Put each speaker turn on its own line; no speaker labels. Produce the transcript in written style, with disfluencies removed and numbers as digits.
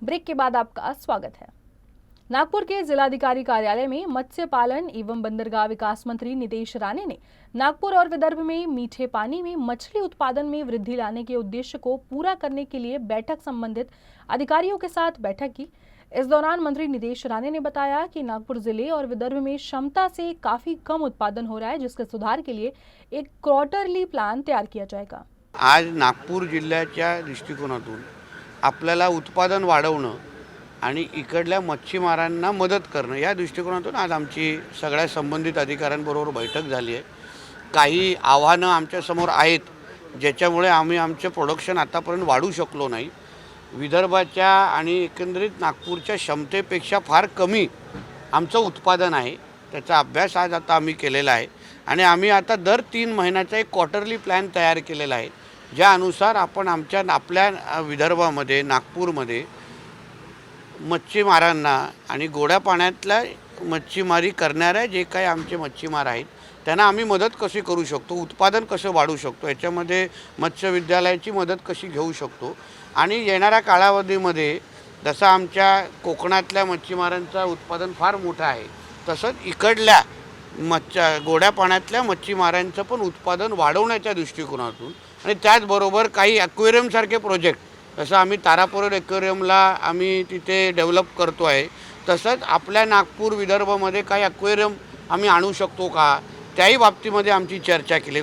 Break के बाद आपका स्वागत है। नागपुर के जिलाधिकारी कार्यालय में मत्स्य पालन एवं बंदरगाह विकास मंत्री नितेश राणे ने नागपुर और विदर्भ में मीठे पानी में मछली उत्पादन में वृद्धि लाने के उद्देश्य को पूरा करने के लिए बैठक संबंधित अधिकारियों के साथ बैठक की। इस दौरान मंत्री नितेश राणे ने बताया कि नागपुर जिले और विदर्भ में क्षमता से काफी कम उत्पादन हो रहा है, जिसके सुधार के लिए एक क्वार्टरली प्लान तैयार किया जाएगा।
आज नागपूर जिल्ह्याच्या दृष्टिकोनातून आपल्याला उत्पादन वाढवणं आणि इकडल्या मच्छीमारांना मदत करणं या दृष्टिकोनातून आज आमची सगळ्या संबंधित अधिकाऱ्यांबरोबर बैठक झाली आहे। काही आव्हानं आमच्यासमोर आहेत ज्याच्यामुळे आम्ही आमचे प्रोडक्शन आतापर्यंत वाढवू शकलो नाही। विदर्भाच्या आणि एकंदरीत नागपूरच्या क्षमतेपेक्षा फार कमी आमचं उत्पादन आहे, त्याचा अभ्यास आज आता आम्ही केलेला आहे आणि आम्ही आता दर 3 महिन्याचा एक क्वार्टरली प्लॅन तयार केलेला आहे, ज्या अनुसार आपण आपल्या विदर्भामध्ये नागपूरमध्ये मच्छीमारांना आणि गोड्या पाण्यातल्या मच्छीमारी करणाऱ्या जे काही आमचे मच्छीमार आहेत त्यांना आम्ही मदत कशी करू शकतो, उत्पादन कसं वाढवू शकतो, याच्यामध्ये मत्स्य विद्यालयाची मदत कशी घेऊ शकतो आणि येणाऱ्या कालावधीमध्ये जसं आमच्या कोकणातल्या मच्छीमारांचं उत्पादन फार मोठं आहे तसंच इकडल्या गोड्या पाण्यातल्या मच्छीमारांचं पण उत्पादन वाढवण्याच्या दृष्टिकोनातून आणि त्याचबरोबर काही ॲक्वेरियमसारखे प्रोजेक्ट जसं आम्ही तारापोर ॲक्वेरियमला आम्ही तिथे डेव्हलप करतो आहे, तसंच आपल्या नागपूर विदर्भामध्ये काही ॲक्वेरियम आम्ही आणू शकतो का, त्याही बाबतीमध्ये आमची चर्चा केली।